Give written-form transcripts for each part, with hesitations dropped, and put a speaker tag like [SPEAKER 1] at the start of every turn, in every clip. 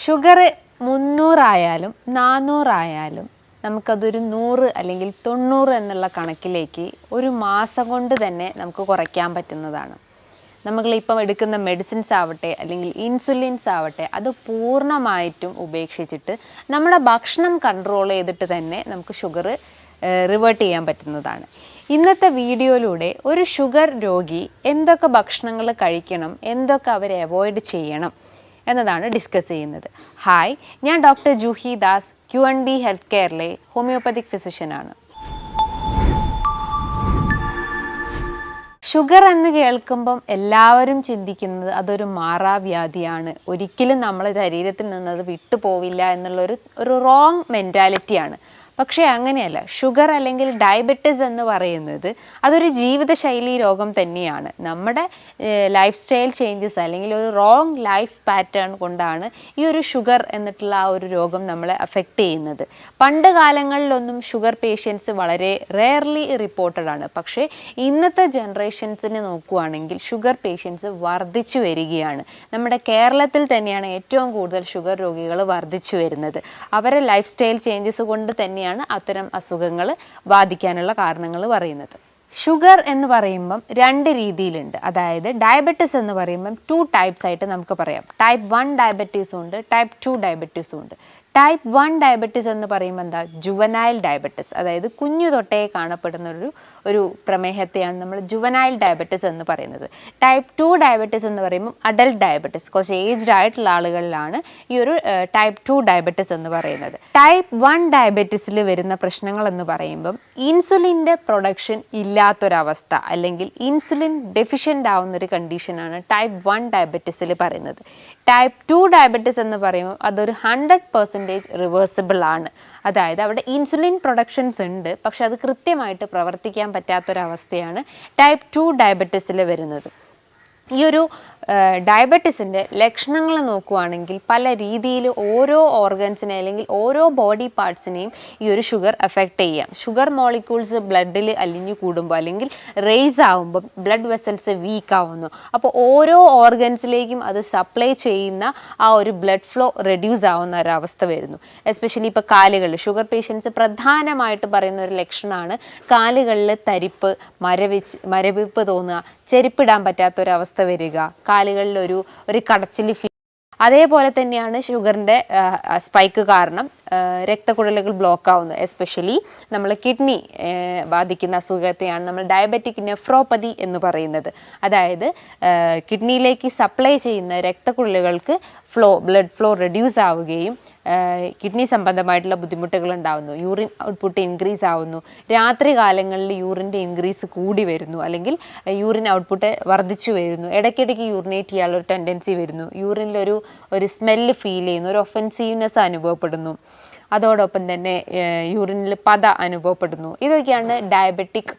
[SPEAKER 1] Sugar 300 ആയാലും 400 ആയാലും നമുക്കതൊരു 100 അല്ലെങ്കിൽ 90 എന്നുള്ള കണക്കിലേക്ക് ഒരു മാസം കൊണ്ട് തന്നെ നമുക്ക് കുറയ്ക്കാൻ പറ്റുന്നതാണ്. നമ്മളിപ്പം എടുക്കുന്ന മെഡിസിൻസ് ആവട്ടെ അല്ലെങ്കിൽ ഇൻസുലിൻസ് ആവട്ടെ അത് പൂർണ്ണമായിട്ടും ഉപേക്ഷിച്ചിട്ട് നമ്മുടെ ഭക്ഷണം കൺട്രോൾ ചെയ്തിട്ട് തന്നെ നമുക്ക് ഷുഗർ റിവേർട്ട് ചെയ്യാൻ പറ്റുന്നതാണ്. ഇന്നത്തെ വീഡിയോയിലൂടെ ഒരു ഷുഗർ രോഗി എന്തൊക്കെ ഭക്ഷണങ്ങൾ കഴിക്കണം, എന്തൊക്കെ അവരെ അവോയ്ഡ് ചെയ്യണം എന്നതാണ് ഡിസ്കസ് ചെയ്യുന്നത്. ഹായ്, ഞാൻ doctor Juhi Das, QNB health കെയറിലെ ഹോമിയോപ്പതിക് ഫിസിഷ്യനാണ്. ഷുഗർ എന്ന് കേൾക്കുമ്പം എല്ലാവരും ചിന്തിക്കുന്നത് അതൊരു മാറാവ്യാധിയാണ്, ഒരിക്കലും നമ്മുടെ ശരീരത്തിൽ നിന്നത് വിട്ടുപോവില്ല എന്നുള്ളൊരു റോങ് മെൻറ്റാലിറ്റിയാണ്. പക്ഷേ അങ്ങനെയല്ല. ഷുഗർ അല്ലെങ്കിൽ ഡയബറ്റിസ് എന്ന് പറയുന്നത് അതൊരു ജീവിതശൈലി രോഗം തന്നെയാണ്. നമ്മുടെ ലൈഫ് സ്റ്റൈൽ ചേഞ്ചസ് അല്ലെങ്കിൽ ഒരു റോങ് ലൈഫ് പാറ്റേൺ കൊണ്ടാണ് ഈ ഒരു ഷുഗർ എന്നിട്ടുള്ള ആ ഒരു രോഗം നമ്മളെ അഫക്റ്റ് ചെയ്യുന്നത്. പണ്ട് കാലങ്ങളിലൊന്നും ഷുഗർ പേഷ്യൻസ് വളരെ റെയർലി റിപ്പോർട്ടഡ് ആണ്. പക്ഷേ ഇന്നത്തെ ജനറേഷൻസിന് നോക്കുകയാണെങ്കിൽ ഷുഗർ പേഷ്യൻസ് വർദ്ധിച്ചു വരികയാണ്. നമ്മുടെ കേരളത്തിൽ തന്നെയാണ് ഏറ്റവും കൂടുതൽ ഷുഗർ രോഗികൾ വർദ്ധിച്ചു വരുന്നത്. അവരെ ലൈഫ് സ്റ്റൈൽ ചേഞ്ചസ് കൊണ്ട് തന്നെയാണ് അത്തരം അസുഖങ്ങൾ ബാധിക്കാനുള്ള കാരണങ്ങൾ പറയുന്നത്. ഷുഗർ എന്ന് പറയുമ്പം 2 രീതിയിലുണ്ട്. അതായത് ഡയബറ്റിസ് എന്ന് പറയുമ്പം 2 ടൈപ്സ് ആയിട്ട് നമുക്ക് പറയാം. ടൈപ്പ് 1 ഡയബറ്റീസും ഉണ്ട്, ടൈപ്പ് 2 ഡയബറ്റീസും ഉണ്ട്. ടൈപ്പ് 1 ഡയബറ്റിസ് എന്ന് പറയുമ്പോൾ എന്താ, ജുവനൈൽ ഡയബറ്റിസ്, അതായത് കുഞ്ഞു തൊട്ടേ കാണപ്പെടുന്ന ഒരു പ്രമേഹത്തെയാണ് നമ്മൾ ജുവനൈൽ ഡയബറ്റിസ് എന്ന് പറയുന്നത്. ടൈപ്പ് 2 ഡയബറ്റിസ് എന്ന് പറയുമ്പോൾ അഡൽട്ട് ഡയബറ്റിസ്, കുറച്ച് ഏജ്ഡ് ആയിട്ടുള്ള ആളുകളിലാണ് ഈ ഒരു ടൈപ്പ് 2 ഡയബറ്റിസ് എന്ന് പറയുന്നത്. ടൈപ്പ് 1 ഡയബറ്റിസിൽ വരുന്ന പ്രശ്നങ്ങൾ എന്ന് പറയുമ്പം ഇൻസുലിൻ്റെ പ്രൊഡക്ഷൻ ഇല്ലാത്തൊരവസ്ഥ അല്ലെങ്കിൽ ഇൻസുലിൻ ഡെഫിഷ്യൻ്റ് ആവുന്നൊരു കണ്ടീഷനാണ് ടൈപ്പ് 1 ഡയബറ്റിസിൽ പറയുന്നത്. ടൈപ്പ് 2 ഡയബറ്റിസ് എന്ന് പറയുമ്പോൾ അതൊരു 100% റിവേഴ്സിബിൾ ആണ്. അതായത് അവിടെ ഇൻസുലിൻ പ്രൊഡക്ഷൻസ് ഉണ്ട്, പക്ഷെ അത് കൃത്യമായിട്ട് പ്രവർത്തിക്കാൻ പറ്റാത്തൊരവസ്ഥയാണ് ടൈപ്പ് 2 ഡയബറ്റിസിൽ വരുന്നത്. ഈ ഒരു ഡയബറ്റിസിൻ്റെ ലക്ഷണങ്ങൾ നോക്കുകയാണെങ്കിൽ പല രീതിയിൽ ഓരോ ഓർഗൻസിനെ അല്ലെങ്കിൽ ഓരോ ബോഡി പാർട്സിനെയും ഈ ഒരു ഷുഗർ എഫക്റ്റ് ചെയ്യാം. ഷുഗർ മോളിക്യൂൾസ് ബ്ലഡിൽ അലിഞ്ഞു കൂടുമ്പോൾ അല്ലെങ്കിൽ റേസ് ആവുമ്പോൾ ബ്ലഡ് വെസൽസ് വീക്ക് ആവുന്നു. അപ്പോൾ ഓരോ ഓർഗൻസിലേക്കും അത് സപ്ലൈ ചെയ്യുന്ന ആ ഒരു ബ്ലഡ് ഫ്ലോ റെഡ്യൂസ് ആവുന്ന ഒരവസ്ഥ വരുന്നു. എസ്പെഷ്യലി ഇപ്പോൾ കാലുകളിൽ ഷുഗർ പേഷ്യൻസ് പ്രധാനമായിട്ട് പറയുന്ന ഒരു ലക്ഷണമാണ് കാലുകളിൽ തരിപ്പ്, മരവിപ്പ് തോന്നുക, ചെരുപ്പിടാൻ പറ്റാത്തൊരവസ്ഥ വരിക, കാലുകളിൽ ഒരു കടച്ചിൽ ഫീൽ. അതേപോലെ തന്നെയാണ് ഷുഗറിൻ്റെ സ്പൈക്ക് കാരണം രക്തക്കുഴലുകൾ ബ്ലോക്ക് ആവുന്നത്. എസ്പെഷ്യലി നമ്മൾ കിഡ്നി ബാധിക്കുന്ന അസുഖത്തെയാണ് നമ്മൾ ഡയബറ്റിക് നെഫ്രോപ്പതി എന്ന് പറയുന്നത്. അതായത് കിഡ്നിയിലേക്ക് സപ്ലൈ ചെയ്യുന്ന രക്തക്കുഴലുകൾക്ക് ബ്ലഡ് ഫ്ലോ റെഡ്യൂസ് ആവുകയും കിഡ്നി സംബന്ധമായിട്ടുള്ള ബുദ്ധിമുട്ടുകൾ ഉണ്ടാവുന്നു. യൂറിൻ ഔട്ട്പുട്ട് ഇൻക്രീസ് ആവുന്നു. രാത്രി കാലങ്ങളിൽ യൂറിൻ്റെ ഇൻക്രീസ് കൂടി വരുന്നു അല്ലെങ്കിൽ യൂറിൻ ഔട്ട്പുട്ട് വർദ്ധിച്ചു വരുന്നു. ഇടയ്ക്കിടയ്ക്ക് യൂറിനേറ്റ് ചെയ്യാനുള്ള ഒരു ടെൻഡൻസി വരുന്നു. യൂറിനിലൊരു സ്മെല്ല് ഫീൽ ചെയ്യുന്നു, ഒരു ഒഫൻസീവ്നെസ് അനുഭവപ്പെടുന്നു. അതോടൊപ്പം തന്നെ യൂറിനിൽ പത അനുഭവപ്പെടുന്നു. ഇതൊക്കെയാണ് ഡയബറ്റിക്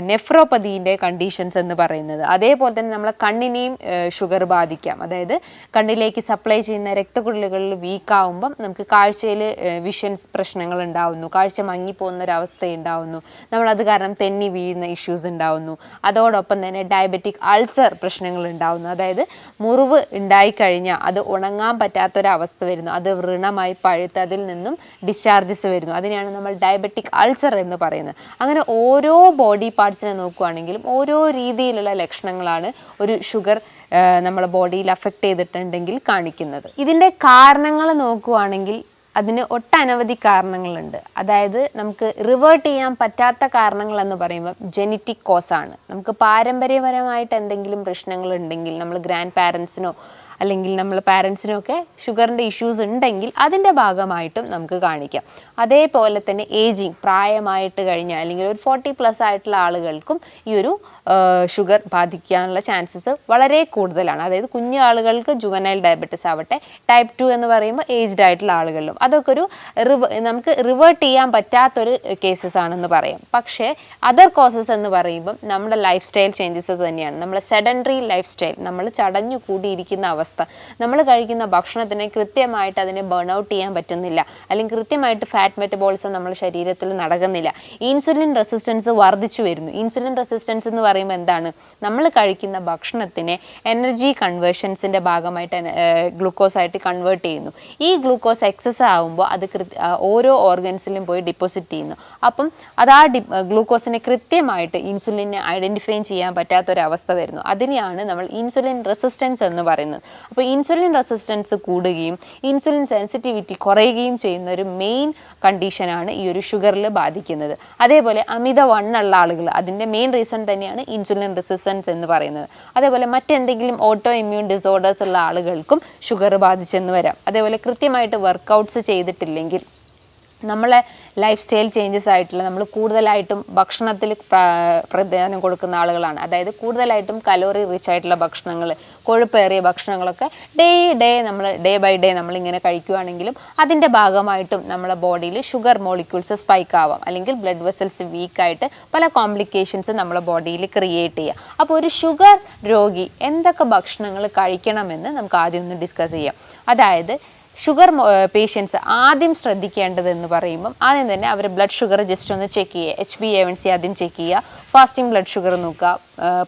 [SPEAKER 1] നെഫ്രോപ്പതിൻ്റെ കണ്ടീഷൻസ് എന്ന് പറയുന്നത്. അതേപോലെ തന്നെ നമ്മളെ കണ്ണിനെയും ഷുഗർ ബാധിക്കാം. അതായത് കണ്ണിലേക്ക് സപ്ലൈ ചെയ്യുന്ന രക്തക്കുഴലുകളിൽ വീക്കാവുമ്പം നമുക്ക് കാഴ്ചയിൽ വിഷൻസ് പ്രശ്നങ്ങൾ ഉണ്ടാവുന്നു, കാഴ്ച മങ്ങിപ്പോകുന്ന ഒരവസ്ഥ ഉണ്ടാവുന്നു, നമ്മളത് കാരണം തെന്നി വീഴുന്ന ഇഷ്യൂസ് ഉണ്ടാവുന്നു. അതോടൊപ്പം തന്നെ ഡയബറ്റിക് അൾസർ പ്രശ്നങ്ങൾ ഉണ്ടാവുന്നു. അതായത് മുറിവ് ഉണ്ടായിക്കഴിഞ്ഞാൽ അത് ഉണങ്ങാൻ പറ്റാത്തൊരവസ്ഥ വരുന്നു, അത് വ്രണമായി പഴുത്ത് അതിൽ നിന്നും ഡിസ്ചാർജസ് വരുന്നു. അതിനെയാണ് നമ്മൾ ഡയബറ്റിക് അൾസർ എന്ന് പറയുന്നത്. അങ്ങനെ ഓരോ ബോഡി പാർട്സിനെ നോക്കുകയാണെങ്കിലും ഓരോ രീതിയിലുള്ള ലക്ഷണങ്ങളാണ് ഒരു ഷുഗർ നമ്മളെ ബോഡിയിൽ അഫക്റ്റ് ചെയ്തിട്ടുണ്ടെങ്കിൽ കാണിക്കുന്നത്. ഇതിൻ്റെ കാരണങ്ങൾ നോക്കുകയാണെങ്കിൽ അതിന് ഒട്ടനവധി കാരണങ്ങളുണ്ട്. അതായത് നമുക്ക് റിവേർട്ട് ചെയ്യാൻ പറ്റാത്ത കാരണങ്ങൾ എന്ന് പറയുമ്പോൾ ജെനറ്റിക് കോസാണ്. നമുക്ക് പാരമ്പര്യപരമായിട്ട് എന്തെങ്കിലും പ്രശ്നങ്ങൾ ഉണ്ടെങ്കിൽ നമ്മൾ ഗ്രാൻഡ് പാരൻസിനോ അല്ലെങ്കിൽ നമ്മൾ പാരൻസിനൊക്കെ ഷുഗറിൻ്റെ ഇഷ്യൂസ് ഉണ്ടെങ്കിൽ അതിൻ്റെ ഭാഗമായിട്ടും നമുക്ക് കാണിക്കാം. അതേപോലെ തന്നെ ഏജിങ്, പ്രായമായിട്ട് കഴിഞ്ഞാൽ അല്ലെങ്കിൽ ഒരു 40+ ആയിട്ടുള്ള ആളുകൾക്കും ഈ ഒരു ഷുഗർ ബാധിക്കാനുള്ള ചാൻസസ് വളരെ കൂടുതലാണ്. അതായത് കുഞ്ഞു ആളുകൾക്ക് ജുവനൈൽ ഡയബറ്റിസ് ആവട്ടെ, ടൈപ്പ് 2 എന്ന് പറയുമ്പോൾ ഏജ്ഡ് ആയിട്ടുള്ള ആളുകളിലും അതൊക്കെ നമുക്ക് റിവേർട്ട് ചെയ്യാൻ പറ്റാത്തൊരു കേസസ് ആണെന്ന് പറയാം. പക്ഷേ അതർ കോസസ് എന്ന് പറയുമ്പം നമ്മുടെ ലൈഫ് സ്റ്റൈൽ ചേഞ്ചസ് തന്നെയാണ്. നമ്മളെ സെഡൻറ്ററി ലൈഫ് സ്റ്റൈൽ, നമ്മൾ ചടഞ്ഞു കൂടിയിരിക്കുന്ന അവസ്ഥ, നമ്മൾ കഴിക്കുന്ന ഭക്ഷണത്തിനെ കൃത്യമായിട്ട് അതിനെ ബേൺ ഔട്ട് ചെയ്യാൻ പറ്റുന്നില്ല അല്ലെങ്കിൽ കൃത്യമായിട്ട് ഫാറ്റ് മെറ്റബോളിസം നമ്മുടെ ശരീരത്തിൽ നടക്കുന്നില്ല. ഇൻസുലിൻ റെസിസ്റ്റൻസ് വർദ്ധിച്ചു വരുന്നു. ഇൻസുലിൻ റെസിസ്റ്റൻസ് എന്ന് പറയുമ്പോൾ എന്താണ്, നമ്മൾ കഴിക്കുന്ന ഭക്ഷണത്തിനെ എനർജി കൺവേർഷൻസിൻ്റെ ഭാഗമായിട്ട് ഗ്ലൂക്കോസ് ആയിട്ട് കൺവേർട്ട് ചെയ്യുന്നു. ഈ ഗ്ലൂക്കോസ് എക്സസ് ആകുമ്പോൾ അത് ഓരോ ഓർഗൻസിലും പോയി ഡിപ്പോസിറ്റ് ചെയ്യുന്നു. അപ്പം അത് ആ ഗ്ലൂക്കോസിനെ കൃത്യമായിട്ട് ഇൻസുലിനെ ഐഡൻറ്റിഫൈ ചെയ്യാൻ പറ്റാത്തൊരവസ്ഥ വരുന്നു. അതിനെയാണ് നമ്മൾ ഇൻസുലിൻ റെസിസ്റ്റൻസ് എന്ന് പറയുന്നത്. അപ്പോൾ ഇൻസുലിൻ റെസിസ്റ്റൻസ് കൂടുകയും ഇൻസുലിൻ സെൻസിറ്റിവിറ്റി കുറയുകയും ചെയ്യുന്ന ഒരു മെയിൻ കണ്ടീഷനാണ് ഈ ഒരു ഷുഗറിൽ ബാധിക്കുന്നത്. അതേപോലെ അമിത വണ്ണുള്ള ആളുകൾ, അതിൻ്റെ മെയിൻ റീസൺ തന്നെയാണ് ഇൻസുലിൻ റെസിസ്റ്റൻസ് എന്ന് പറയുന്നത്. അതേപോലെ മറ്റെന്തെങ്കിലും ഓട്ടോ ഇമ്മ്യൂൺ ഡിസോർഡേഴ്സ് ഉള്ള ആളുകൾക്കും ഷുഗർ ബാധിച്ചെന്ന് വരാം. അതേപോലെ കൃത്യമായിട്ട് വർക്കൗട്ട്സ് ചെയ്തിട്ടില്ലെങ്കിൽ, നമ്മളെ ലൈഫ് സ്റ്റൈൽ ചേഞ്ചസ് ആയിട്ടുള്ള, നമ്മൾ കൂടുതലായിട്ടും ഭക്ഷണത്തിൽ പ്രാധാന്യം കൊടുക്കുന്ന ആളുകളാണ്. അതായത് കൂടുതലായിട്ടും കലോറി റിച്ച് ആയിട്ടുള്ള ഭക്ഷണങ്ങൾ, കൊഴുപ്പേറിയ ഭക്ഷണങ്ങളൊക്കെ ഡേ ബൈ ഡേ നമ്മളിങ്ങനെ കഴിക്കുകയാണെങ്കിലും അതിൻ്റെ ഭാഗമായിട്ടും നമ്മളെ ബോഡിയിൽ ഷുഗർ മോളിക്യൂൾസ് സ്പൈക്ക് ആവാം, അല്ലെങ്കിൽ ബ്ലഡ് വെസൽസ് വീക്കായിട്ട് പല കോംപ്ലിക്കേഷൻസ് നമ്മളെ ബോഡിയിൽ ക്രിയേറ്റ് ചെയ്യുക. അപ്പോൾ ഒരു ഷുഗർ രോഗി എന്തൊക്കെ ഭക്ഷണങ്ങൾ കഴിക്കണമെന്ന് നമുക്ക് ആദ്യം ഒന്ന് ഡിസ്കസ് ചെയ്യാം. അതായത് ഷുഗർ പേഷ്യൻസ് ആദ്യം ശ്രദ്ധിക്കേണ്ടതെന്ന് പറയുമ്പം ആദ്യം തന്നെ അവർ ബ്ലഡ് ഷുഗർ ജസ്റ്റ് ഒന്ന് ചെക്ക് ചെയ്യുക. HbA1c ആദ്യം ചെക്ക് ചെയ്യുക, ഫാസ്റ്റിംഗ് ബ്ലഡ് ഷുഗർ നോക്കുക,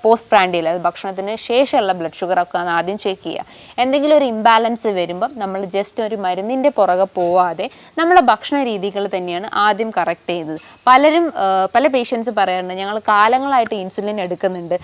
[SPEAKER 1] പോസ്റ്റ് പ്രാൻഡിയൽ, അത് ഭക്ഷണത്തിന് ശേഷമുള്ള ബ്ലഡ് ഷുഗർ ഒക്കെ ആദ്യം ചെക്ക് ചെയ്യുക. എന്തെങ്കിലും ഒരു ഇംബാലൻസ് വരുമ്പം നമ്മൾ ജസ്റ്റ് ഒരു മരുന്നിൻ്റെ പുറകെ പോവാതെ നമ്മളെ ഭക്ഷണ രീതികൾ തന്നെയാണ് ആദ്യം കറക്റ്റ് ചെയ്യുന്നത്. പല പേഷ്യൻസ് പറയാറുണ്ട്, ഞങ്ങൾ കാലങ്ങളായിട്ട് ഇൻസുലിൻ എടുക്കുന്നുണ്ട്,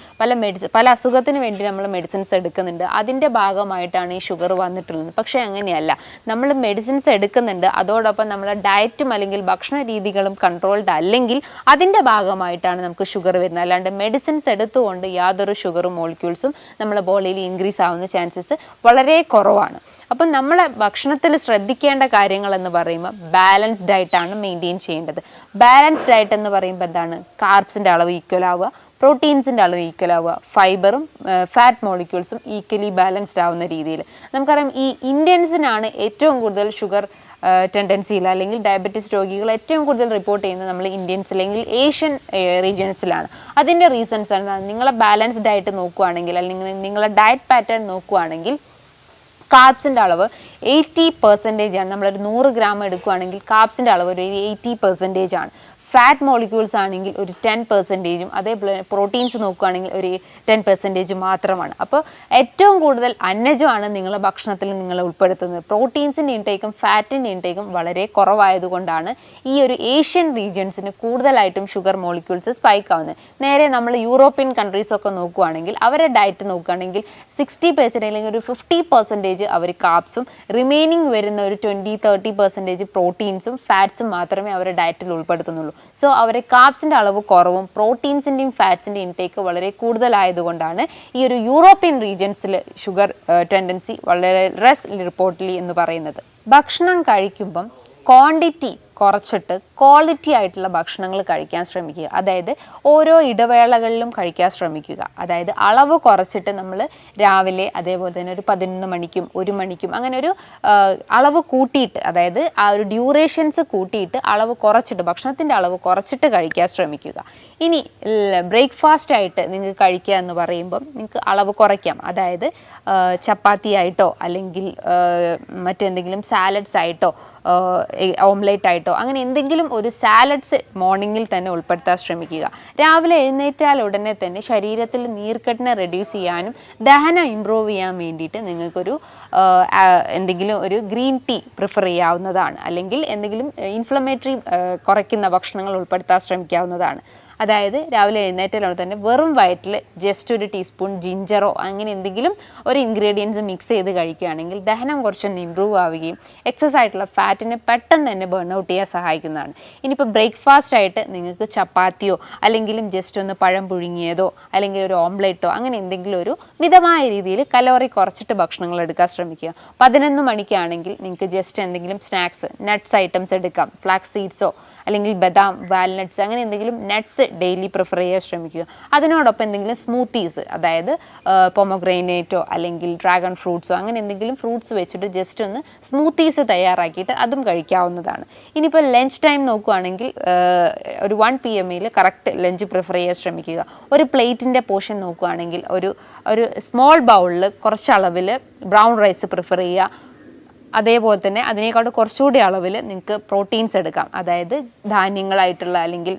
[SPEAKER 1] പല അസുഖത്തിന് വേണ്ടി നമ്മൾ മെഡിസിൻസ് എടുക്കുന്നുണ്ട്, അതിൻ്റെ ഭാഗമായിട്ടാണ് ഈ ഷുഗർ വന്നിട്ടുള്ളത്. പക്ഷേ അങ്ങനെയല്ല, നമ്മൾ മെഡിസിൻസ് എടുക്കുന്നുണ്ട്, അതോടൊപ്പം നമ്മുടെ ഡയറ്റും അല്ലെങ്കിൽ ഭക്ഷണ രീതികളും കൺട്രോൾഡ് അല്ലെങ്കിൽ അതിൻ്റെ ഭാഗമായിട്ടാണ് നമുക്ക് ഷുഗർ വരുന്നത്. അല്ലാണ്ട് മെഡിസിൻസ് എടുത്തുകൊണ്ട് യാതൊരു ഷുഗർ മോളിക്യൂൾസും നമ്മുടെ ബോഡിയിൽ ഇൻക്രീസ് ആവുന്ന ചാൻസസ് വളരെ കുറവാണ്. അപ്പം നമ്മളെ ഭക്ഷണത്തിൽ ശ്രദ്ധിക്കേണ്ട കാര്യങ്ങൾ എന്ന് പറയുമ്പോൾ ബാലൻസ്ഡ് ഡയറ്റാണ് മെയിൻറ്റെയിൻ ചെയ്യേണ്ടത്. ബാലൻസ്ഡ് ഡയറ്റ് എന്ന് പറയുമ്പോൾ എന്താണ്, കാർബ്സിൻ്റെ അളവ് ഈക്വൽ ആവുക, പ്രോട്ടീൻസിൻ്റെ അളവ് ഈക്വൽ ആവുക, ഫൈബറും ഫാറ്റ് മോളിക്യൂൾസും ഈക്വലി ബാലൻസ്ഡ് ആവുന്ന രീതിയിൽ. നമുക്കറിയാം ഈ ഇന്ത്യൻസിനാണ് ഏറ്റവും കൂടുതൽ ഷുഗർ ടെൻഡൻസിയിൽ അല്ലെങ്കിൽ ഡയബറ്റീസ് രോഗികൾ ഏറ്റവും കൂടുതൽ റിപ്പോർട്ട് ചെയ്യുന്നത് നമ്മൾ ഇന്ത്യൻസ് അല്ലെങ്കിൽ ഏഷ്യൻ റീജിയൻസിലാണ്. അതിൻ്റെ റീസൺസ് ആണ്, നിങ്ങളെ ബാലൻസ്ഡ് ഡയറ്റ് നോക്കുകയാണെങ്കിൽ അല്ലെങ്കിൽ നിങ്ങളെ ഡയറ്റ് പാറ്റേൺ നോക്കുകയാണെങ്കിൽ കാർബ്സിൻ്റെ അളവ് 80% ആണ്. നമ്മളൊരു 100 ഗ്രാം എടുക്കുകയാണെങ്കിൽ കാർബ്സിൻ്റെ അളവ് ഒരു 80% ആണ്. ഫാറ്റ് മോളിക്യൂൾസ് ആണെങ്കിൽ ഒരു 10%, അതേപോലെ പ്രോട്ടീൻസ് നോക്കുകയാണെങ്കിൽ ഒരു 10% മാത്രമാണ്. അപ്പോൾ ഏറ്റവും കൂടുതൽ അന്നജമാണ് നിങ്ങളുടെ ഭക്ഷണത്തിൽ നിങ്ങൾ ഉൾപ്പെടുത്തുന്നത്. പ്രോട്ടീൻസിൻ്റെ ഇൻടേക്കും ഫാറ്റിൻ്റെ ഇൻടേക്കും വളരെ കുറവായതുകൊണ്ടാണ് ഈ ഒരു ഏഷ്യൻ റീജിയൻസിന് കൂടുതലായിട്ടും ഷുഗർ മോളിക്യൂൾസ് സ്പൈക്ക് ആവുന്നത്. നേരെ നമ്മൾ യൂറോപ്യൻ കൺട്രീസൊക്കെ നോക്കുകയാണെങ്കിൽ അവരുടെ ഡയറ്റ് നോക്കുകയാണെങ്കിൽ 60% അല്ലെങ്കിൽ ഒരു 50% അവർ കാർബ്സും റിമൈനിങ് വരുന്ന ഒരു 20-30% പ്രോട്ടീൻസും ഫാറ്റ്സും മാത്രമേ അവരുടെ ഡയറ്റിൽ ഉൾപ്പെടുത്തുന്നുള്ളൂ. സോ അവരെ കാർബ്സിൻ്റെ അളവ് കുറവും പ്രോട്ടീൻസിൻ്റെയും ഫാറ്റ്സിൻ്റെയും ഇൻടേക്ക് വളരെ കൂടുതലായതുകൊണ്ടാണ് ഈ ഒരു യൂറോപ്യൻ റീജിയൻസിൽ ഷുഗർ ടെൻഡൻസി വളരെ റിപ്പോർട്ടിലി എന്ന് പറയുന്നത്. ഭക്ഷണം കഴിക്കുമ്പം ക്വാണ്ടിറ്റി കുറച്ചിട്ട് ക്വാളിറ്റി ആയിട്ടുള്ള ഭക്ഷണങ്ങൾ കഴിക്കാൻ ശ്രമിക്കുക. അതായത് ഓരോ ഇടവേളകളിലും കഴിക്കാൻ ശ്രമിക്കുക. അതായത് അളവ് കുറച്ചിട്ട് നമ്മൾ രാവിലെ, അതേപോലെ തന്നെ ഒരു 11 മണിക്കും 1 മണിക്കും അങ്ങനെ ഒരു അളവ് കൂട്ടിയിട്ട്, അതായത് ആ ഒരു ഡ്യൂറേഷൻസ് കൂട്ടിയിട്ട് അളവ് കുറച്ചിട്ട്, ഭക്ഷണത്തിൻ്റെ അളവ് കുറച്ചിട്ട് കഴിക്കാൻ ശ്രമിക്കുക. ഇനി ബ്രേക്ക്ഫാസ്റ്റ് ആയിട്ട് നിങ്ങൾക്ക് കഴിക്കുക എന്ന് പറയുമ്പം നിങ്ങൾക്ക് അളവ് കുറയ്ക്കാം. അതായത് ചപ്പാത്തി ആയിട്ടോ അല്ലെങ്കിൽ മറ്റെന്തെങ്കിലും സാലഡ്സ് ആയിട്ടോ ഓംലേറ്റ് ആയിട്ടോ അങ്ങനെ എന്തെങ്കിലും ഒരു സാലഡ്സ് മോർണിംഗിൽ തന്നെ ഉൾപ്പെടുത്താൻ ശ്രമിക്കുക. രാവിലെ എഴുന്നേറ്റാൽ ഉടനെ തന്നെ ശരീരത്തിൽ നീർക്കെട്ടിനെ റെഡ്യൂസ് ചെയ്യാനും ദഹനം ഇമ്പ്രൂവ് ചെയ്യാൻ വേണ്ടിയിട്ട് നിങ്ങൾക്കൊരു എന്തെങ്കിലും ഒരു ഗ്രീൻ ടീ പ്രിഫർ ചെയ്യാവുന്നതാണ്. അല്ലെങ്കിൽ എന്തെങ്കിലും ഇൻഫ്ലമേറ്ററി കുറയ്ക്കുന്ന ഭക്ഷണങ്ങൾ ഉൾപ്പെടുത്താൻ ശ്രമിക്കാവുന്നതാണ്. അതായത് രാവിലെ എഴുന്നേറ്റാൽ തന്നെ വെറും വയറ്റിൽ ജസ്റ്റ് ഒരു ടീസ്പൂൺ ജിഞ്ചറോ അങ്ങനെ എന്തെങ്കിലും ഒരു ഇൻഗ്രീഡിയൻസ് മിക്സ് ചെയ്ത് കഴിക്കുകയാണെങ്കിൽ ദഹനം കുറച്ചൊന്ന് ഇമ്പ്രൂവ് ആവുകയും എക്സസ് ആയിട്ടുള്ള ഫാറ്റിനെ പെട്ടെന്ന് തന്നെ ബേൺ ഔട്ട് ചെയ്യാൻ സഹായിക്കുന്നതാണ്. ഇനിയിപ്പോൾ ബ്രേക്ക്ഫാസ്റ്റ് ആയിട്ട് നിങ്ങൾക്ക് ചപ്പാത്തിയോ അല്ലെങ്കിലും ജസ്റ്റ് ഒന്ന് പഴം പുഴുങ്ങിയതോ അല്ലെങ്കിൽ ഒരു ഓംലെറ്റോ അങ്ങനെ എന്തെങ്കിലും ഒരു മിതമായ രീതിയിൽ കലോറി കുറച്ചിട്ട് ഭക്ഷണങ്ങൾ എടുക്കാൻ ശ്രമിക്കുക. 11 മണിക്കാണെങ്കിൽ നിങ്ങൾക്ക് ജസ്റ്റ് എന്തെങ്കിലും സ്നാക്സ്, നട്ട്സ് ഐറ്റംസ് എടുക്കാം. ഫ്ലാക്സ് സീഡ്സോ അല്ലെങ്കിൽ ബദാം, വാൽനട്ട്സ് അങ്ങനെ എന്തെങ്കിലും നട്ട്സ് ഡെയിലി പ്രിഫർ ചെയ്യാൻ ശ്രമിക്കുക. അതിനോടൊപ്പം എന്തെങ്കിലും സ്മൂത്തീസ്, അതായത് പൊമോഗ്രാനേറ്റോ അല്ലെങ്കിൽ ഡ്രാഗൺ ഫ്രൂട്ട്സോ അങ്ങനെ എന്തെങ്കിലും ഫ്രൂട്ട്സ് വെച്ചിട്ട് ജസ്റ്റ് ഒന്ന് സ്മൂത്തീസ് തയ്യാറാക്കിയിട്ട് അതും കഴിക്കാവുന്നതാണ്. ഇനിയിപ്പോൾ ലഞ്ച് ടൈം നോക്കുകയാണെങ്കിൽ ഒരു 1 PM കറക്റ്റ് ലഞ്ച് പ്രിഫർ ചെയ്യാൻ ശ്രമിക്കുക. ഒരു പ്ലേറ്റിൻ്റെ പോർഷൻ നോക്കുകയാണെങ്കിൽ ഒരു സ്മോൾ ബൗളിൽ കുറച്ചളവിൽ ബ്രൗൺ റൈസ് പ്രിഫർ ചെയ്യുക. അതേപോലെ തന്നെ അതിനേക്കാൾ കുറച്ചുകൂടി അളവിൽ നിങ്ങൾക്ക് പ്രോട്ടീൻസ് എടുക്കാം. അതായത് ധാന്യങ്ങളായിട്ടുള്ള അല്ലെങ്കിൽ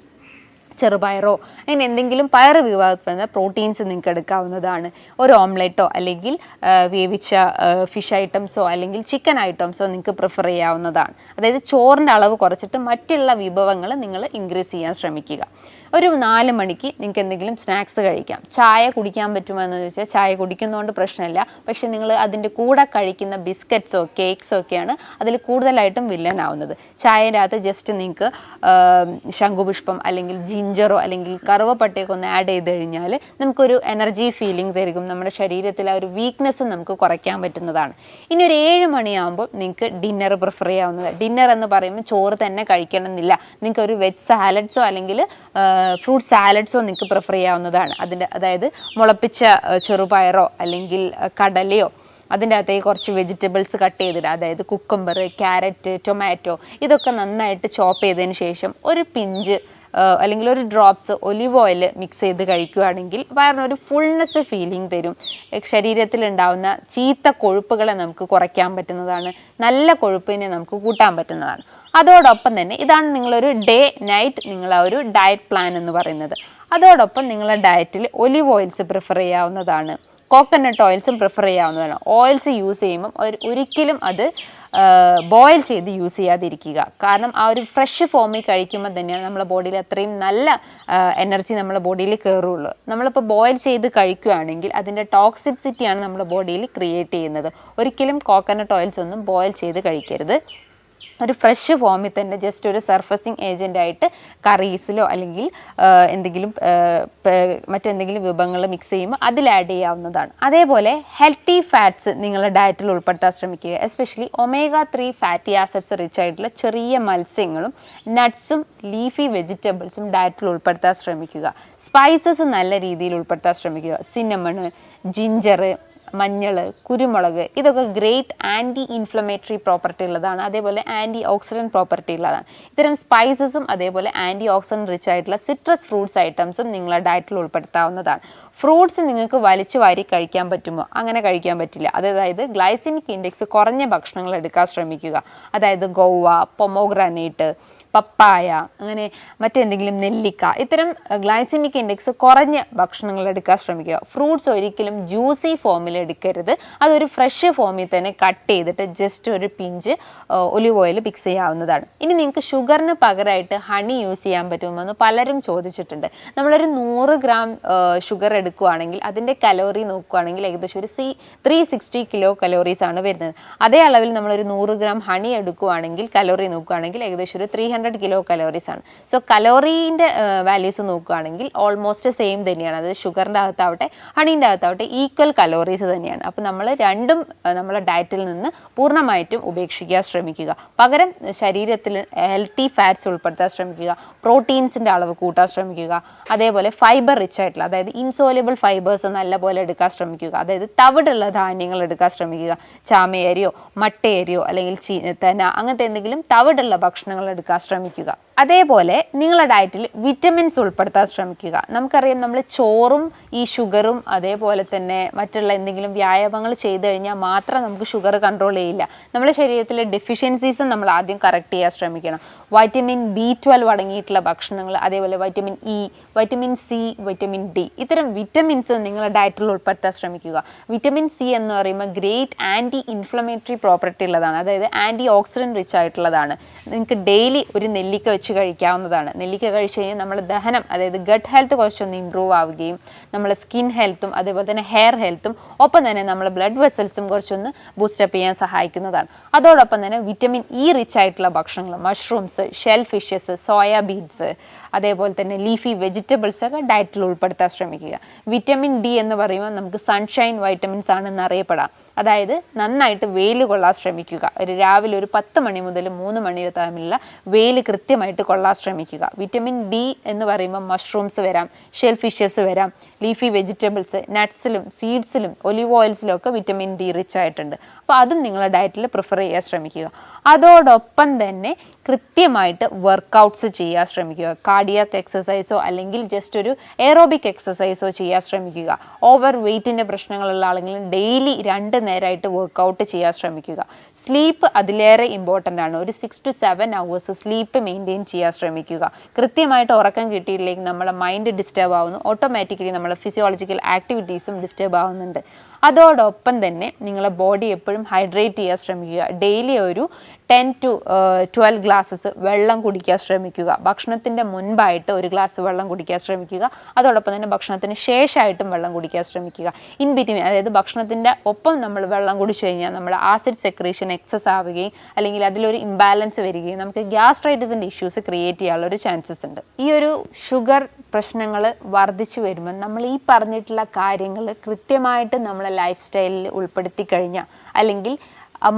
[SPEAKER 1] ചെറുപയറോ അങ്ങനെ എന്തെങ്കിലും പയർ വിഭാഗത്തിൽ പ്രോട്ടീൻസ് നിങ്ങൾക്ക് എടുക്കാവുന്നതാണ്. ഒരു ഓംലെറ്റോ അല്ലെങ്കിൽ വേവിച്ച ഫിഷ് ഐറ്റംസോ അല്ലെങ്കിൽ ചിക്കൻ ഐറ്റംസോ നിങ്ങൾക്ക് പ്രിഫർ ചെയ്യാവുന്നതാണ്. അതായത് ചോറിൻ്റെ അളവ് കുറച്ചിട്ട് മറ്റുള്ള വിഭവങ്ങൾ നിങ്ങൾ ഇൻക്രീസ് ചെയ്യാൻ ശ്രമിക്കുക. ഒരു 4 മണിക്ക് നിങ്ങൾക്ക് എന്തെങ്കിലും സ്നാക്സ് കഴിക്കാം. ചായ കുടിക്കാൻ പറ്റുമോ എന്ന് ചോദിച്ചാൽ ചായ കുടിക്കുന്നതുകൊണ്ട് പ്രശ്നമില്ല. പക്ഷെ നിങ്ങൾ അതിൻ്റെ കൂടെ കഴിക്കുന്ന ബിസ്ക്കറ്റ്സോ കേക്ക്സോ ഒക്കെയാണ് അതിൽ കൂടുതലായിട്ടും വില്ലനാവുന്നത്. ചായൻ്റെ അകത്ത് ജസ്റ്റ് നിങ്ങൾക്ക് ശംഖുപുഷ്പം അല്ലെങ്കിൽ ജിഞ്ചറോ അല്ലെങ്കിൽ കറുവപ്പട്ടയൊക്കെ ഒന്ന് ആഡ് ചെയ്ത് കഴിഞ്ഞാൽ നമുക്കൊരു എനർജി ഫീലിംഗ് തരും. നമ്മുടെ ശരീരത്തിലെ ആ ഒരു വീക്ക്നെസ് നമുക്ക് കുറയ്ക്കാൻ പറ്റുന്നതാണ്. ഇനി ഒരു 7 മണിയാകുമ്പോൾ നിങ്ങൾക്ക് ഡിന്നർ പ്രിഫർ ചെയ്യാവുന്നതാണ്. ഡിന്നർ എന്ന് പറയുമ്പോൾ ചോറ് തന്നെ കഴിക്കണമെന്നില്ല. നിങ്ങൾക്ക് ഒരു വെജ് സാലഡ്സോ അല്ലെങ്കിൽ ഫ്രൂട്ട് സാലഡ്സോ നിങ്ങൾക്ക് പ്രിഫർ ചെയ്യാവുന്നതാണ്. അതായത് മുളപ്പിച്ച ചെറുപയറോ അല്ലെങ്കിൽ കടലയോ അതിൻ്റെ അകത്തേക്ക് കുറച്ച് വെജിറ്റബിൾസ് കട്ട് ചെയ്തിടുക. അതായത് കുക്കുംബർ, ക്യാരറ്റ്, ടൊമാറ്റോ ഇതൊക്കെ നന്നായിട്ട് ചോപ്പ് ചെയ്തതിന് ശേഷം ഒരു പിഞ്ച് അല്ലെങ്കിൽ ഒരു ഡ്രോപ്സ് ഒലിവ് ഓയിൽ മിക്സ് ചെയ്ത് കഴിക്കുകയാണെങ്കിൽ വയറിനൊരു ഫുൾനെസ് ഫീലിംഗ് തരും. ശരീരത്തിലുണ്ടാവുന്ന ചീത്ത കൊഴുപ്പുകളെ നമുക്ക് കുറയ്ക്കാൻ പറ്റുന്നതാണ്. നല്ല കൊഴുപ്പിനെ നമുക്ക് കൂട്ടാൻ പറ്റുന്നതാണ്. അതോടൊപ്പം തന്നെ ഇതാണ് നിങ്ങളൊരു ഡേ നൈറ്റ് നിങ്ങളെ ഒരു ഡയറ്റ് പ്ലാൻ എന്ന് പറയുന്നത്. അതോടൊപ്പം നിങ്ങളുടെ ഡയറ്റിൽ ഒലിവ് ഓയിൽസ് പ്രിഫർ ചെയ്യാവുന്നതാണ്. കോക്കനട്ട് ഓയിൽസും പ്രിഫർ ചെയ്യാവുന്നതാണ്. ഓയിൽസ് യൂസ് ചെയ്യുമ്പം ഒരിക്കലും അത് ബോയിൽ ചെയ്ത് യൂസ് ചെയ്യാതിരിക്കുക. കാരണം ആ ഒരു ഫ്രഷ് ഫോമിൽ കഴിക്കുമ്പോൾ തന്നെയാണ് നമ്മുടെ ബോഡിയിൽ അത്രയും നല്ല എനർജി നമ്മുടെ ബോഡിയിൽ കയറുള്ളൂ. നമ്മളിപ്പോൾ ബോയിൽ ചെയ്ത് കഴിക്കുകയാണെങ്കിൽ അതിൻ്റെ ടോക്സിസിറ്റിയാണ് നമ്മുടെ ബോഡിയിൽ ക്രിയേറ്റ് ചെയ്യുന്നത്. ഒരിക്കലും കോക്കനട്ട് ഓയിൽസ് ഒന്നും ബോയിൽ ചെയ്ത് കഴിക്കരുത്. ഒരു ഫ്രഷ് ഫോമിൽ തന്നെ ജസ്റ്റ് ഒരു സർഫസിങ് ഏജൻ്റായിട്ട് കറീസിലോ അല്ലെങ്കിൽ എന്തെങ്കിലും മറ്റെന്തെങ്കിലും വിഭവങ്ങൾ മിക്സ് ചെയ്യുമ്പോൾ അതിൽ ആഡ് ചെയ്യാവുന്നതാണ്. അതേപോലെ ഹെൽത്തി ഫാറ്റ്സ് നിങ്ങളുടെ ഡയറ്റിൽ ഉൾപ്പെടുത്താൻ ശ്രമിക്കുക. Especially omega-3 fatty acids rich ആയിട്ടുള്ള ചെറിയ മത്സ്യങ്ങളും നട്ട്സും ലീഫി വെജിറ്റബിൾസും ഡയറ്റിൽ ഉൾപ്പെടുത്താൻ ശ്രമിക്കുക. സ്പൈസസ് നല്ല രീതിയിൽ ഉൾപ്പെടുത്താൻ ശ്രമിക്കുക. സിന്നമൺ, ജിഞ്ചർ, മഞ്ഞൾ, കുരുമുളക് ഇതൊക്കെ ഗ്രേറ്റ് ആൻറ്റി ഇൻഫ്ലമേറ്ററി പ്രോപ്പർട്ടി ഉള്ളതാണ്. അതേപോലെ ആൻറ്റി ഓക്സിഡൻറ്റ് പ്രോപ്പർട്ടി ഉള്ളതാണ്. ഇത്തരം സ്പൈസസും അതേപോലെ ആൻറ്റി ഓക്സിഡൻറ്റ് റിച്ച് ആയിട്ടുള്ള സിട്രസ് ഫ്രൂട്ട്സ് ഐറ്റംസും നിങ്ങളുടെ ഡയറ്റിൽ ഉൾപ്പെടുത്താവുന്നതാണ്. ഫ്രൂട്ട്സ് നിങ്ങൾക്ക് വലിച്ചു വാരി കഴിക്കാൻ പറ്റുമോ? അങ്ങനെ കഴിക്കാൻ പറ്റില്ല. അതായത് ഗ്ലൈസമിക് ഇൻഡെക്സ് കുറഞ്ഞ ഭക്ഷണങ്ങൾ എടുക്കാൻ ശ്രമിക്കുക. അതായത് ഗോവ, പൊമോഗ്രാനേറ്റ്, പപ്പായ, അങ്ങനെ മറ്റെന്തെങ്കിലും നെല്ലിക്ക ഇത്തരം ഗ്ലൈസമിക് ഇൻഡെക്സ് കുറഞ്ഞ ഭക്ഷണങ്ങൾ എടുക്കാൻ ശ്രമിക്കുക. ഫ്രൂട്ട്സ് ഒരിക്കലും ജ്യൂസി ഫോമിൽ എടുക്കരുത്. അതൊരു ഫ്രഷ് ഫോമിൽ തന്നെ കട്ട് ചെയ്തിട്ട് ജസ്റ്റ് ഒരു പിഞ്ച് ഒലിവ് ഓയിൽ മിക്സ് ചെയ്യാവുന്നതാണ്. ഇനി നിങ്ങൾക്ക് ഷുഗറിന് പകരമായിട്ട് ഹണി യൂസ് ചെയ്യാൻ പറ്റുമോ എന്ന് പലരും ചോദിച്ചിട്ടുണ്ട്. നമ്മളൊരു 100 ഗ്രാം ഷുഗർ എടുക്കുകയാണെങ്കിൽ അതിൻ്റെ കലോറി നോക്കുകയാണെങ്കിൽ ഏകദേശം ഒരു 360 കിലോ കലോറീസ് ആണ് വരുന്നത്. അതേ അളവിൽ നമ്മളൊരു 100 ഗ്രാം ഹണി എടുക്കുകയാണെങ്കിൽ കലോറി നോക്കുകയാണെങ്കിൽ ഏകദേശം ഒരു 300 കിലോ കലോറീസ് ആണ്. സോ കലോറീൻ്റെ വാല്യൂസ് നോക്കുകയാണെങ്കിൽ ഓൾമോസ്റ്റ് സെയിം തന്നെയാണ്. അത് ഷുഗറിൻ്റെ അകത്താവട്ടെ ഹണീൻ്റെ അകത്താവട്ടെ ഈക്വൽ കലോറീസ് തന്നെയാണ്. അപ്പോൾ നമ്മൾ രണ്ടും നമ്മളെ ഡയറ്റിൽ നിന്ന് പൂർണ്ണമായിട്ടും ഉപേക്ഷിക്കാൻ ശ്രമിക്കുക. പകരം ശരീരത്തിൽ ഹെൽത്തി ഫാറ്റ്സ് ഉൾപ്പെടുത്താൻ ശ്രമിക്കുക. പ്രോട്ടീൻസിൻ്റെ അളവ് കൂട്ടാൻ ശ്രമിക്കുക. അതേപോലെ ഫൈബർ റിച്ച് ആയിട്ടുള്ള അതായത് ഇൻസോലബിൾ ഫൈബേഴ്സ് നല്ലപോലെ എടുക്കാൻ ശ്രമിക്കുക. അതായത് തവിടുള്ള ധാന്യങ്ങൾ എടുക്കാൻ ശ്രമിക്കുക. ചാമയരിയോ മട്ടയരിയോ അല്ലെങ്കിൽ തെന അങ്ങനത്തെ എന്തെങ്കിലും തവിടുള്ള ഭക്ഷണങ്ങൾ എടുക്കാൻ ശ്രമിക്കുക. അതേപോലെ നിങ്ങളുടെ ഡയറ്റിൽ വിറ്റമിൻസ് ഉൾപ്പെടുത്താൻ ശ്രമിക്കുക. നമുക്കറിയാം നമ്മൾ ചോറും ഈ ഷുഗറും അതേപോലെ തന്നെ മറ്റുള്ള എന്തെങ്കിലും വ്യായാമങ്ങൾ ചെയ്തു കഴിഞ്ഞാൽ മാത്രം നമുക്ക് ഷുഗർ കൺട്രോൾ ചെയ്യില്ല. നമ്മുടെ ശരീരത്തിലെ ഡെഫിഷ്യൻസീസും നമ്മൾ ആദ്യം കറക്റ്റ് ചെയ്യാൻ ശ്രമിക്കണം. വൈറ്റമിൻ B12 അടങ്ങിയിട്ടുള്ള ഭക്ഷണങ്ങൾ, അതേപോലെ vitamin E, vitamin C, vitamin D ഇത്തരം വിറ്റമിൻസ് നിങ്ങളുടെ ഡയറ്റിൽ ഉൾപ്പെടുത്താൻ ശ്രമിക്കുക. വിറ്റമിൻ സി എന്ന് പറയുമ്പോൾ ഗ്രേറ്റ് ആൻറ്റി ഇൻഫ്ലമേറ്ററി പ്രോപ്പർട്ടി ഉള്ളതാണ്. അതായത് ആൻറ്റി ഓക്സിഡൻറ്റ് റിച്ച് ആയിട്ടുള്ളതാണ്. നിങ്ങൾക്ക് ഡെയിലി ഒരു നെല്ലിക്ക വെച്ച് കഴിക്കാവുന്നതാണ്. നെല്ലിക്ക കഴിച്ച് കഴിഞ്ഞാൽ നമ്മുടെ ദഹനം അതായത് ഗട്ട് ഹെൽത്ത് കുറച്ചൊന്ന് ഇമ്പ്രൂവ് ആവുകയും നമ്മുടെ സ്കിൻ ഹെൽത്തും അതേപോലെ തന്നെ ഹെയർ ഹെൽത്തും ഒപ്പം തന്നെ നമ്മുടെ ബ്ലഡ് വെസൽസും കുറച്ചൊന്ന് ബൂസ്റ്റപ്പ് ചെയ്യാൻ സഹായിക്കുന്നതാണ്. അതോടൊപ്പം തന്നെ വിറ്റമിൻ ഇ റിച്ച് ആയിട്ടുള്ള ഭക്ഷണങ്ങൾ mushrooms, shell fishes, soya beans അതേപോലെ തന്നെ ലീഫി വെജിറ്റബിൾസ് ഒക്കെ ഡയറ്റിൽ ഉൾപ്പെടുത്താൻ ശ്രമിക്കുക. വിറ്റമിൻ ഡി എന്ന് പറയുമ്പോൾ നമുക്ക് സൺഷൈൻ വൈറ്റമിൻസ് ആണെന്ന് അറിയപ്പെടാം. അതായത് നന്നായിട്ട് വെയിൽ കൊള്ളാൻ ശ്രമിക്കുക. രാവിലെ ഒരു 10 മണി മുതൽ 3 മണി തമ്മിലുള്ള വെയിൽ കൃത്യമായിട്ട് കൊള്ളാൻ ശ്രമിക്കുക. വിറ്റമിൻ ഡി എന്ന് പറയുമ്പോൾ മഷ്റൂംസ് വരാം, ഷെൽ ഫിഷസ് വരാം, ലീഫി വെജിറ്റബിൾസ്, നട്ട്സിലും സീഡ്സിലും ഒലിവ് ഓയിൽസിലും ഒക്കെ വിറ്റമിൻ ഡി റിച്ച് ആയിട്ടുണ്ട്. അപ്പോൾ അതും നിങ്ങളുടെ ഡയറ്റിൽ പ്രിഫർ ചെയ്യാൻ ശ്രമിക്കുക. അതോടൊപ്പം തന്നെ കൃത്യമായിട്ട് വർക്കൗട്ട്സ് ചെയ്യാൻ ശ്രമിക്കുക. കാർഡിയാക് എക്സസൈസോ അല്ലെങ്കിൽ ജസ്റ്റ് ഒരു എയറോബിക് എക്സസൈസോ ചെയ്യാൻ ശ്രമിക്കുക. ഓവർ വെയ്റ്റിൻ്റെ പ്രശ്നങ്ങളുള്ള ആളുകൾ ഡെയിലി 2 നേരമായിട്ട് വർക്കൗട്ട് ചെയ്യാൻ ശ്രമിക്കുക. സ്ലീപ്പ് അതിലേറെ ഇമ്പോർട്ടൻ്റ് ആണ്. ഒരു 6 to 7 hours സ്ലീപ്പ് മെയിൻറ്റെയിൻ ചെയ്യാൻ ശ്രമിക്കുക. കൃത്യമായിട്ട് ഉറക്കം കിട്ടിയില്ലെങ്കിൽ നമ്മളെ മൈൻഡ് ഡിസ്റ്റർബ് ആവുന്നു, ഓട്ടോമാറ്റിക്കലി നമ്മളെ ഫിസിയോളജിക്കൽ ആക്ടിവിറ്റീസും ഡിസ്റ്റർബ് ആവുന്നുണ്ട്. അതോടൊപ്പം തന്നെ നിങ്ങളെ ബോഡി എപ്പോഴും ഹൈഡ്രേറ്റ് ചെയ്യാൻ ശ്രമിക്കുക. ഡെയിലി ഒരു 10 to 12 ഗ്ലാസ്സസ് വെള്ളം കുടിക്കാൻ ശ്രമിക്കുക. ഭക്ഷണത്തിൻ്റെ മുൻപായിട്ട് 1 ഗ്ലാസ് വെള്ളം കുടിക്കാൻ ശ്രമിക്കുക. അതോടൊപ്പം തന്നെ ഭക്ഷണത്തിന് ശേഷമായിട്ടും വെള്ളം കുടിക്കാൻ ശ്രമിക്കുക. ഇൻ ബിറ്റ്വീൻ, അതായത് ഭക്ഷണത്തിൻ്റെ ഒപ്പം നമ്മൾ വെള്ളം കുടിച്ചു കഴിഞ്ഞാൽ നമ്മുടെ ആസിഡ് സെക്രീഷൻ എക്സസ് ആവുകയും അല്ലെങ്കിൽ അതിലൊരു ഇംബാലൻസ് വരികയും നമുക്ക് ഗ്യാസ്ട്രൈറ്റിസിൻ്റെ ഇഷ്യൂസ് ക്രിയേറ്റ് ചെയ്യാനുള്ള ഒരു ചാൻസസ് ഉണ്ട്. ഈ ഒരു ഷുഗർ പ്രശ്നങ്ങൾ വർദ്ധിച്ചു വരുമ്പോൾ നമ്മൾ ഈ പറഞ്ഞിട്ടുള്ള കാര്യങ്ങൾ കൃത്യമായിട്ട് നമ്മളെ ലൈഫ് സ്റ്റൈലിൽ ഉൾപ്പെടുത്തി കഴിഞ്ഞാൽ, അല്ലെങ്കിൽ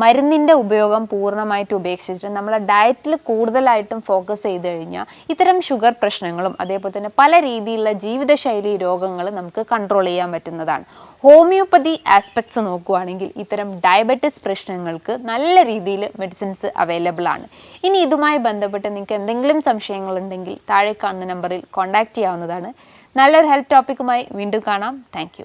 [SPEAKER 1] മരുന്നിൻ്റെ ഉപയോഗം പൂർണ്ണമായിട്ട് ഉപേക്ഷിച്ചിട്ട് നമ്മളെ ഡയറ്റിൽ കൂടുതലായിട്ടും ഫോക്കസ് ചെയ്ത് കഴിഞ്ഞാൽ ഇത്തരം ഷുഗർ പ്രശ്നങ്ങളും അതേപോലെ തന്നെ പല രീതിയിലുള്ള ജീവിതശൈലി രോഗങ്ങൾ നമുക്ക് കൺട്രോൾ ചെയ്യാൻ പറ്റുന്നതാണ്. ഹോമിയോപ്പതി ആസ്പെക്ട്സ് നോക്കുകയാണെങ്കിൽ ഇത്തരം ഡയബറ്റിസ് പ്രശ്നങ്ങൾക്ക് നല്ല രീതിയിൽ മെഡിസിൻസ് അവൈലബിൾ ആണ്. ഇനി ഇതുമായി ബന്ധപ്പെട്ട് നിങ്ങൾക്ക് എന്തെങ്കിലും സംശയങ്ങളുണ്ടെങ്കിൽ താഴെ കാണുന്ന നമ്പറിൽ കോൺടാക്റ്റ് ചെയ്യാവുന്നതാണ്. നല്ലൊരു ഹെൽത്ത് ടോപ്പിക്കുമായി വീണ്ടും കാണാം. താങ്ക്